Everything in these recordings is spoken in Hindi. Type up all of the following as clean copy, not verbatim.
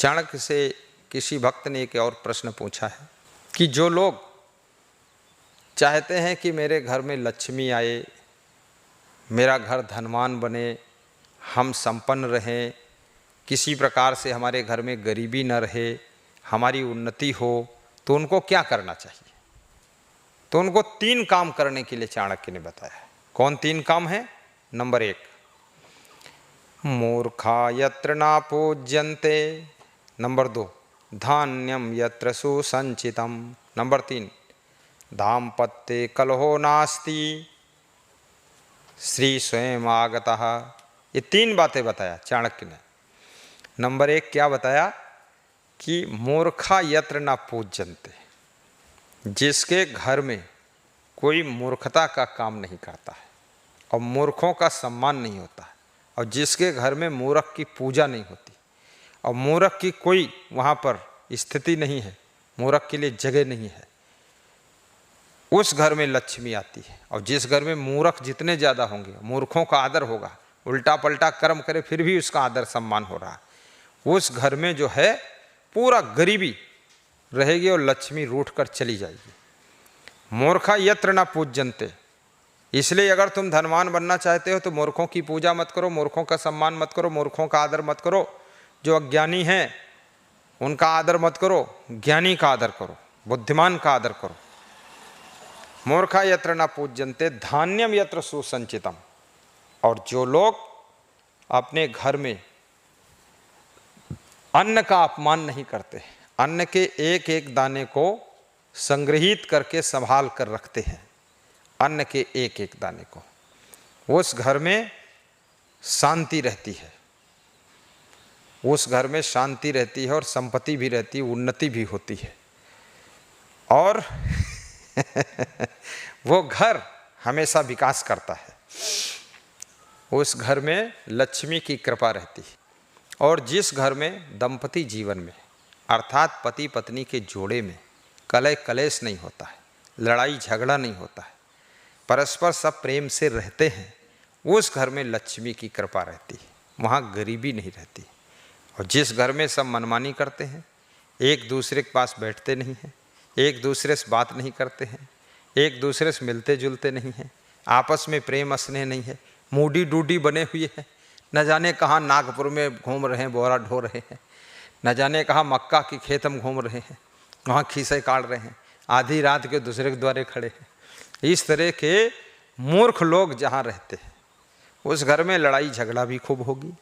चाणक्य से किसी भक्त ने एक और प्रश्न पूछा है कि जो लोग चाहते हैं कि मेरे घर में लक्ष्मी आए, मेरा घर धनवान बने, हम संपन्न रहें, किसी प्रकार से हमारे घर में गरीबी न रहे, हमारी उन्नति हो, तो उनको क्या करना चाहिए? तो उनको 3 काम करने के लिए चाणक्य ने बताया है। कौन 3 काम है? नंबर 1, मूर्खा यत्र न पूज्यन्ते। नंबर 2, धान्यम यत्र सुसंचितम। नंबर 3, दाम्पत्ये कलहो नास्ति, श्री स्वयं आगतः। ये 3 बातें बताया चाणक्य ने। नंबर 1 क्या बताया कि मूर्खा यत्र न पूज्यन्ते, जिसके घर में कोई मूर्खता का काम नहीं करता है और मूर्खों का सम्मान नहीं होता है, और जिसके घर में मूर्ख की पूजा नहीं होती और मूर्ख की कोई वहाँ पर स्थिति नहीं है, मूर्ख के लिए जगह नहीं है, उस घर में लक्ष्मी आती है। और जिस घर में मूर्ख जितने ज़्यादा होंगे, मूर्खों का आदर होगा, उल्टा पलटा कर्म करे फिर भी उसका आदर सम्मान हो रहा है, उस घर में जो है पूरा गरीबी रहेगी और लक्ष्मी रूठ कर चली जाएगी। मूर्खा यत्र न पूज्यन्ते, इसलिए अगर तुम धनवान बनना चाहते हो तो मूर्खों की पूजा मत करो, मूर्खों का सम्मान मत करो, मूर्खों का आदर मत करो। जो अज्ञानी हैं उनका आदर मत करो, ज्ञानी का आदर करो, बुद्धिमान का आदर करो। मूर्खा यत्र न पूज्यन्ते धान्यम यत्र सुसंचितम। और जो लोग अपने घर में अन्न का अपमान नहीं करते, अन्न के एक एक दाने को संग्रहित करके संभाल कर रखते हैं, अन्न के एक एक दाने को, उस घर में शांति रहती है, उस घर में शांति रहती है और संपत्ति भी रहती है, उन्नति भी होती है, और वो घर हमेशा विकास करता है। उस घर में लक्ष्मी की कृपा रहती है। और जिस घर में दंपति जीवन में अर्थात पति पत्नी के जोड़े में कलह कलेश नहीं होता है, लड़ाई झगड़ा नहीं होता है, परस्पर सब प्रेम से रहते हैं, उस घर में लक्ष्मी की कृपा रहती है, वहाँ गरीबी नहीं रहती। और जिस घर में सब मनमानी करते हैं, एक दूसरे के पास बैठते नहीं हैं, एक दूसरे से बात नहीं करते हैं, एक दूसरे से मिलते जुलते नहीं हैं, आपस में प्रेम स्नेह नहीं है, मूडी डूडी बने हुए हैं, न जाने कहाँ नागपुर में घूम रहे हैं, बोरा ढो रहे हैं, न जाने कहाँ मक्का की खेत में घूम रहे हैं, वहाँ खीसे काट रहे हैं, आधी रात के दूसरे के द्वारे खड़े हैं। इस तरह के मूर्ख लोग जहाँ रहते हैं, उस घर में लड़ाई झगड़ा भी खूब होगी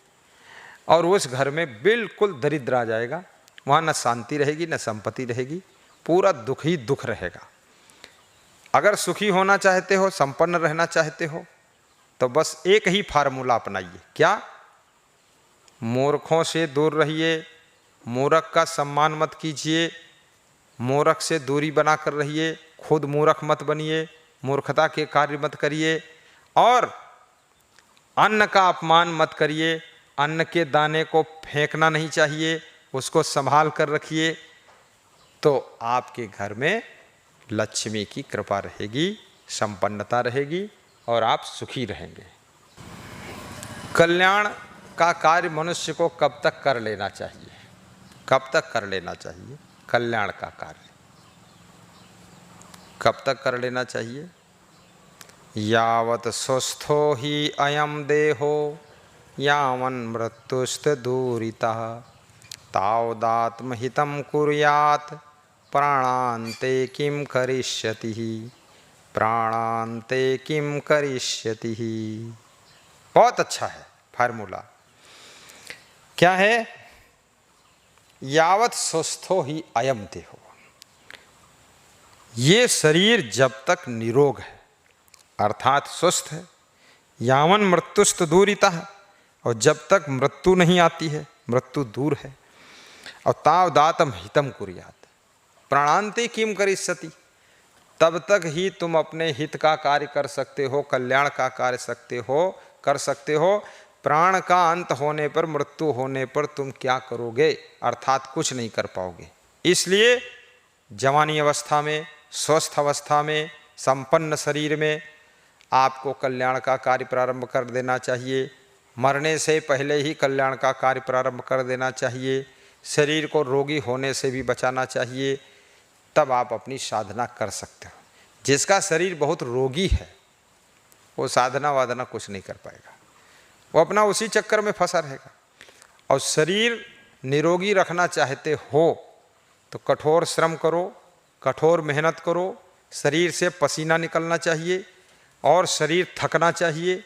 और उस घर में बिल्कुल दरिद्र आ जाएगा। वहाँ न शांति रहेगी, न संपत्ति रहेगी, पूरा दुख ही दुख रहेगा। अगर सुखी होना चाहते हो, संपन्न रहना चाहते हो, तो बस एक ही फार्मूला अपनाइए। क्या? मूर्खों से दूर रहिए, मूर्ख का सम्मान मत कीजिए, मूर्ख से दूरी बनाकर रहिए, खुद मूर्ख मत बनिए, मूर्खता के कार्य मत करिए, और अन्न का अपमान मत करिए। अन्न के दाने को फेंकना नहीं चाहिए, उसको संभाल कर रखिए, तो आपके घर में लक्ष्मी की कृपा रहेगी, संपन्नता रहेगी और आप सुखी रहेंगे। कल्याण का कार्य मनुष्य को कब तक कर लेना चाहिए? कब तक कर लेना चाहिए कल्याण का कार्य? कब तक कर लेना चाहिए? यावत स्वस्थो ही अयम देहो यावन मृत्युस्त दूरितः तावदात्महितं कुर्यात् प्राणान्ते किं करिष्यति, प्राणान्ते किं करिष्यति। बहुत अच्छा है फार्मूला। क्या है? यावत स्वस्थो ही अयम देहो, ये शरीर जब तक निरोग है अर्थात स्वस्थ है, यावन मृत्युस्त दूरितः, और जब तक मृत्यु नहीं आती है, मृत्यु दूर है, और तावदातम हितम कुर्यात् प्राणान्ते किम करिष्यति, तब तक ही तुम अपने हित का कार्य कर सकते हो, कल्याण का कार्य कर सकते हो। प्राण का अंत होने पर, मृत्यु होने पर तुम क्या करोगे? अर्थात कुछ नहीं कर पाओगे। इसलिए जवानी अवस्था में, स्वस्थ अवस्था में, संपन्न शरीर में आपको कल्याण का कार्य प्रारंभ कर देना चाहिए। मरने से पहले ही कल्याण का कार्य प्रारंभ कर देना चाहिए। शरीर को रोगी होने से भी बचाना चाहिए, तब आप अपनी साधना कर सकते हो। जिसका शरीर बहुत रोगी है वो साधना वाधना कुछ नहीं कर पाएगा, वो अपना उसी चक्कर में फंसा रहेगा। और शरीर निरोगी रखना चाहते हो तो कठोर श्रम करो, कठोर मेहनत करो, शरीर से पसीना निकलना चाहिए और शरीर थकना चाहिए,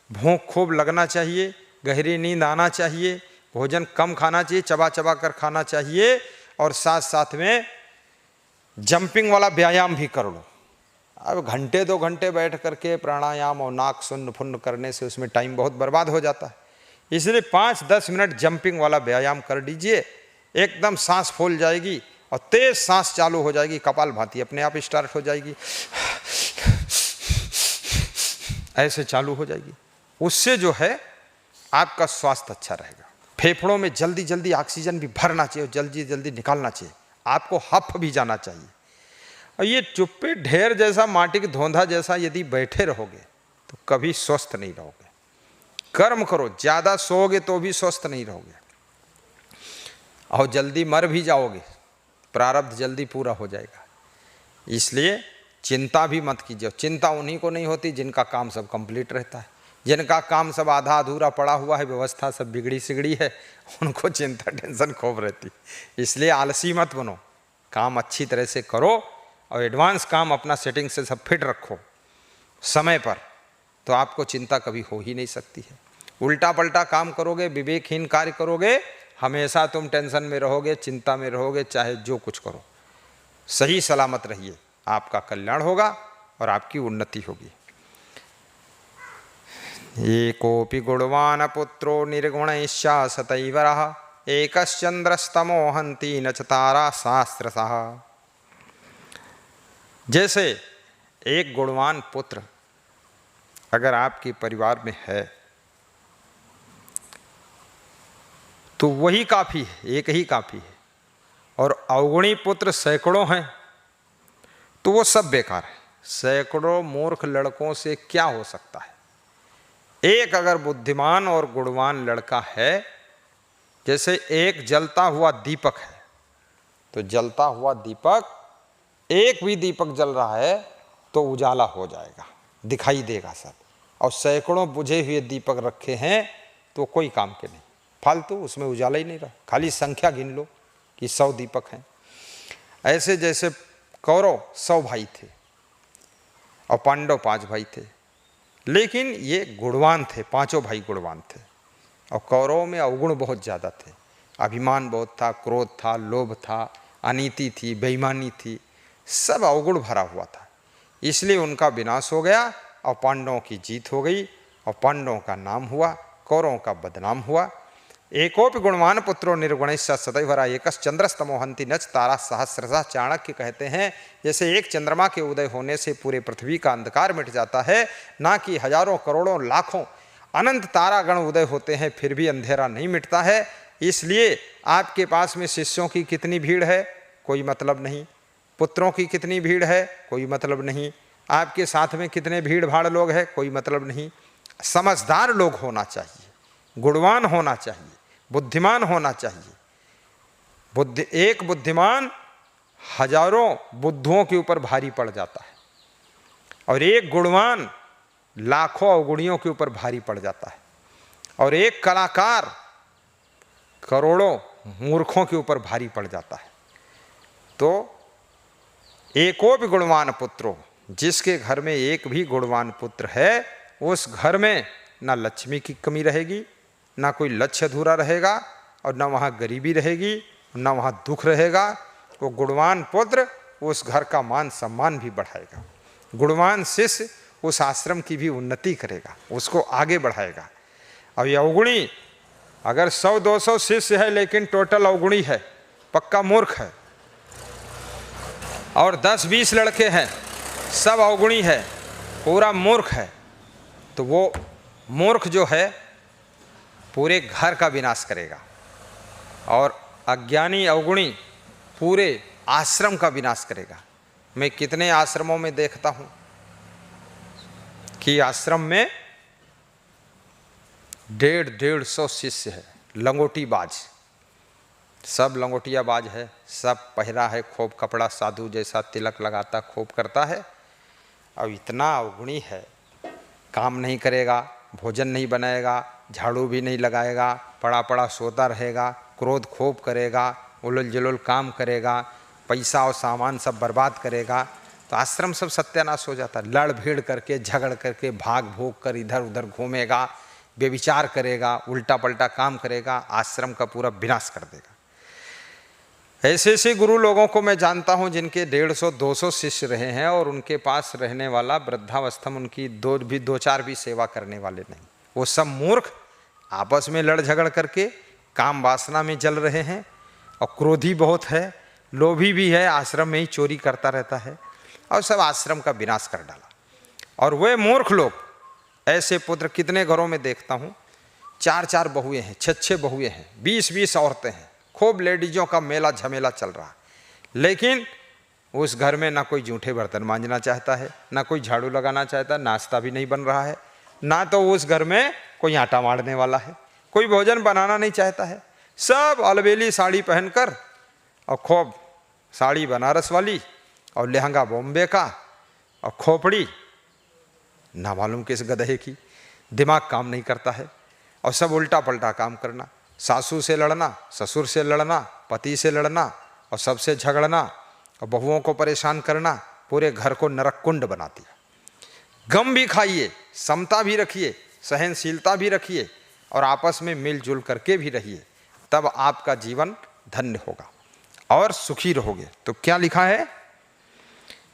भूख खूब लगना चाहिए, गहरी नींद आना चाहिए, भोजन कम खाना चाहिए, चबा चबा कर खाना चाहिए, और साथ साथ में जंपिंग वाला व्यायाम भी कर लो। अब घंटे 2 घंटे बैठ करके प्राणायाम और नाक सुन्न फुन्न करने से उसमें टाइम बहुत बर्बाद हो जाता है। इसलिए 5-10 मिनट जंपिंग वाला व्यायाम कर लीजिए, एकदम सांस फूल जाएगी और तेज सांस चालू हो जाएगी, कपालभाति अपने आप स्टार्ट हो जाएगी, ऐसे चालू हो जाएगी। उससे जो है आपका स्वास्थ्य अच्छा रहेगा। फेफड़ों में जल्दी जल्दी ऑक्सीजन भी भरना चाहिए, जल्दी जल्दी निकालना चाहिए, आपको हफ भी जाना चाहिए। और ये चुप्पे ढेर जैसा, माटी की धोंधा जैसा यदि बैठे रहोगे तो कभी स्वस्थ नहीं रहोगे। कर्म करो, ज़्यादा सोओगे तो भी स्वस्थ नहीं रहोगे और जल्दी मर भी जाओगे, प्रारब्ध जल्दी पूरा हो जाएगा। इसलिए चिंता भी मत कीजिए। चिंता उन्हीं को नहीं होती जिनका काम सब कंप्लीट रहता है, जिनका काम सब आधा अधूरा पड़ा हुआ है, व्यवस्था सब बिगड़ी सिगड़ी है, उनको चिंता टेंशन खूब रहती। इसलिए आलसी मत बनो, काम अच्छी तरह से करो और एडवांस काम अपना सेटिंग से सब फिट रखो समय पर, तो आपको चिंता कभी हो ही नहीं सकती है। उल्टा पल्टा काम करोगे, विवेकहीन कार्य करोगे, हमेशा तुम टेंशन में रहोगे, चिंता में रहोगे, चाहे जो कुछ करो। सही सलामत रहिए, आपका कल्याण होगा और आपकी उन्नति होगी। एकोपि गुणवान पुत्रो निर्गुणैश्चा सतैवरः, एकश्चंद्रस्तमो हन्ति न च तारा शास्त्रसः। जैसे एक गुणवान पुत्र अगर आपके परिवार में है तो वही काफ़ी है, एक ही काफ़ी है। और अवगुणी पुत्र सैकड़ों हैं तो वो सब बेकार है। सैकड़ों मूर्ख लड़कों से क्या हो सकता है? एक अगर बुद्धिमान और गुणवान लड़का है, जैसे एक जलता हुआ दीपक है, तो जलता हुआ दीपक, एक भी दीपक जल रहा है तो उजाला हो जाएगा, दिखाई देगा सब। और सैकड़ों बुझे हुए दीपक रखे हैं तो कोई काम के नहीं, फालतू, उसमें उजाला ही नहीं रहा। खाली संख्या गिन लो कि 100 दीपक हैं। ऐसे जैसे कौरव 100 भाई थे और पांडव 5 भाई थे, लेकिन ये गुणवान थे, 5 भाई गुणवान थे। और कौरवों में अवगुण बहुत ज़्यादा थे, अभिमान बहुत था, क्रोध था, लोभ था, अनीति थी, बेईमानी थी, सब अवगुण भरा हुआ था। इसलिए उनका विनाश हो गया और पांडवों की जीत हो गई और पांडवों का नाम हुआ, कौरवों का बदनाम हुआ। एकोपि गुणवान पुत्रो निर्गुणैश्च सतैवरः, एकश्चंद्रस्तमो हन्ति न च तारा सहस्रशः। चाणक्य कहते हैं जैसे एक चंद्रमा के उदय होने से पूरे पृथ्वी का अंधकार मिट जाता है, ना कि हजारों करोड़ों लाखों अनंत तारागण उदय होते हैं फिर भी अंधेरा नहीं मिटता है। इसलिए आपके पास में शिष्यों की कितनी भीड़ है कोई मतलब नहीं, पुत्रों की कितनी भीड़ है कोई मतलब नहीं, आपके साथ में कितने भीड़ भाड़ लोग हैं कोई मतलब नहीं। समझदार लोग होना चाहिए, गुणवान होना चाहिए, बुद्धिमान होना चाहिए। एक बुद्धिमान हजारों बुद्धुओं के ऊपर भारी पड़ जाता है और एक गुणवान लाखों अवगुणियों के ऊपर भारी पड़ जाता है और एक कलाकार करोड़ों मूर्खों के ऊपर भारी पड़ जाता है। तो एकोपि गुणवान पुत्रो, जिसके घर में एक भी गुणवान पुत्र है उस घर में ना लक्ष्मी की कमी रहेगी, ना कोई लक्ष्य अधूरा रहेगा और ना वहाँ गरीबी रहेगी, ना वहाँ दुख रहेगा। वो गुणवान पुत्र उस घर का मान सम्मान भी बढ़ाएगा, गुणवान शिष्य उस आश्रम की भी उन्नति करेगा, उसको आगे बढ़ाएगा। अब ये अवगुणी अगर 100-200 शिष्य है लेकिन टोटल अवगुणी है, पक्का मूर्ख है, और 10-20 लड़के हैं सब अवगुणी है, पूरा मूर्ख है, तो वो मूर्ख जो है पूरे घर का विनाश करेगा और अज्ञानी अवगुणी पूरे आश्रम का विनाश करेगा। मैं कितने आश्रमों में देखता हूँ कि आश्रम में 150-150 शिष्य है, लंगोटी बाज, सब लंगोटियाबाज है, सब पहरा है खूब कपड़ा, साधु जैसा तिलक लगाता खूब करता है, और इतना अवगुणी है, काम नहीं करेगा, भोजन नहीं बनाएगा, झाड़ू भी नहीं लगाएगा, पड़ा पड़ा सोता रहेगा, क्रोध खूब करेगा, उलझ जुलझ काम करेगा, पैसा और सामान सब बर्बाद करेगा, तो आश्रम सब सत्यानाश हो जाता है। लड़ भीड़ करके, झगड़ करके, भाग भूग कर इधर उधर घूमेगा, व्यभिचार करेगा, उल्टा पल्टा काम करेगा, आश्रम का पूरा विनाश कर देगा। ऐसे ऐसे गुरु लोगों को मैं जानता हूं जिनके 150-200 शिष्य रहे हैं, और उनके पास रहने वाला वृद्धावस्था में उनकी दो चार भी सेवा करने वाले नहीं। वो सब मूर्ख आपस में लड़ झगड़ करके काम वासना में जल रहे हैं, और क्रोधी बहुत है, लोभी भी है, आश्रम में ही चोरी करता रहता है, और सब आश्रम का विनाश कर डाला। और वे मूर्ख लोग, ऐसे पुत्र कितने घरों में देखता हूँ, 4-4 बहुएं हैं, 6-6 बहुएं हैं, 20-20 औरतें हैं, खूब लेडीजों का मेला झमेला चल रहा है, लेकिन उस घर में ना कोई जूठे बर्तन मांजना चाहता है, ना कोई झाड़ू लगाना चाहता, नाश्ता भी नहीं बन रहा है, ना तो उस घर में कोई आटा मारने वाला है, कोई भोजन बनाना नहीं चाहता है। सब अलबेली साड़ी पहनकर, और खूब साड़ी बनारस वाली, और लहंगा बॉम्बे का, और खोपड़ी ना मालूम किस गधे की, दिमाग काम नहीं करता है, और सब उल्टा पल्टा काम करना, सासू से लड़ना, ससुर से लड़ना, पति से लड़ना, और सबसे झगड़ना, और बहुओं को परेशान करना, पूरे घर को नरक कुंड बना दिया। गम भी खाइए, समता भी रखिए, सहनशीलता भी रखिए, और आपस में मिलजुल करके भी रहिए, तब आपका जीवन धन्य होगा और सुखी रहोगे। तो क्या लिखा है,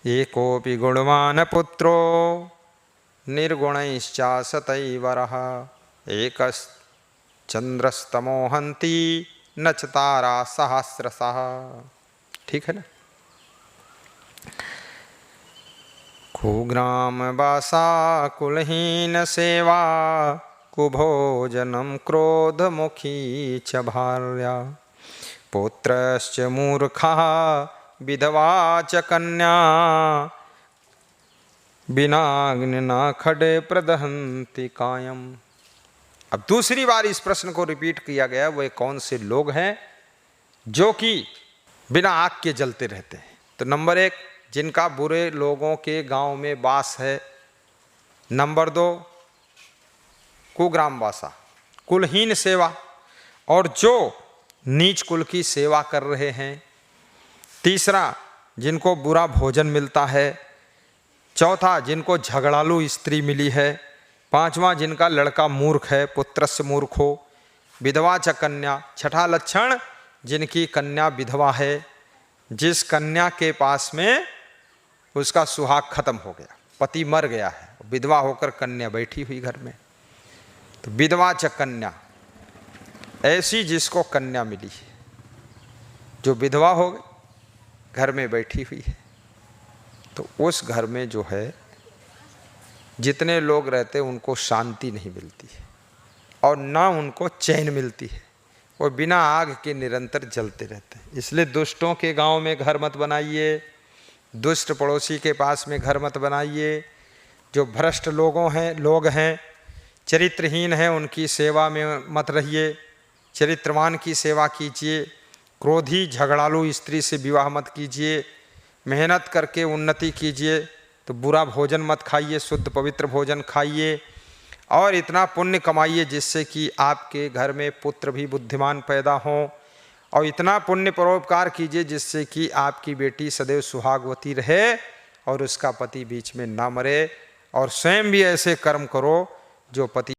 एकोपि गुणवान पुत्रो निर्गुणैश्चा सतैवरः एकश्चन्द्रस्तमोहन्ति न च तारा सहस्रशः। ठीक है ना। कुग्रामवासा कुलहीन सेवा कुभोजनं क्रोधमुखी च भार्या पुत्रश्च मूर्खः विधवा च कन्या बिनाग्निना खडे प्रदहन्ति कायम। अब दूसरी बार इस प्रश्न को रिपीट किया गया, वे कौन से लोग हैं जो कि बिना आग के जलते रहते हैं। तो नंबर 1, जिनका बुरे लोगों के गांव में वास है। नंबर 2, कुग्रामवासा, कुलहीन सेवा, और जो नीच कुल की सेवा कर रहे हैं। तीसरा, जिनको बुरा भोजन मिलता है। चौथा, जिनको झगड़ालू स्त्री मिली है। पांचवा, जिनका लड़का मूर्ख है, पुत्रस्य मूर्खो विधवा च कन्या। छठा लक्षण, जिनकी कन्या विधवा है, जिस कन्या के पास में उसका सुहाग खत्म हो गया, पति मर गया है, विधवा होकर कन्या बैठी हुई घर में। तो विधवा च कन्या, ऐसी जिसको कन्या मिली है, जो विधवा हो गई, घर में बैठी हुई है, तो उस घर में जो है जितने लोग रहते हैं उनको शांति नहीं मिलती है, और ना उनको चैन मिलती है, वो बिना आग के निरंतर जलते रहते हैं। इसलिए दुष्टों के गांव में घर मत बनाइए, दुष्ट पड़ोसी के पास में घर मत बनाइए। जो भ्रष्ट लोग हैं, चरित्रहीन हैं, उनकी सेवा में मत रहिए, चरित्रवान की सेवा कीजिए। क्रोधी झगड़ालू स्त्री से विवाह मत कीजिए। मेहनत करके उन्नति कीजिए, तो बुरा भोजन मत खाइए, शुद्ध पवित्र भोजन खाइए, और इतना पुण्य कमाइए जिससे कि आपके घर में पुत्र भी बुद्धिमान पैदा हों, और इतना पुण्य परोपकार कीजिए जिससे कि आपकी बेटी सदैव सुहागवती रहे और उसका पति बीच में ना मरे। और स्वयं भी ऐसे कर्म करो जो पति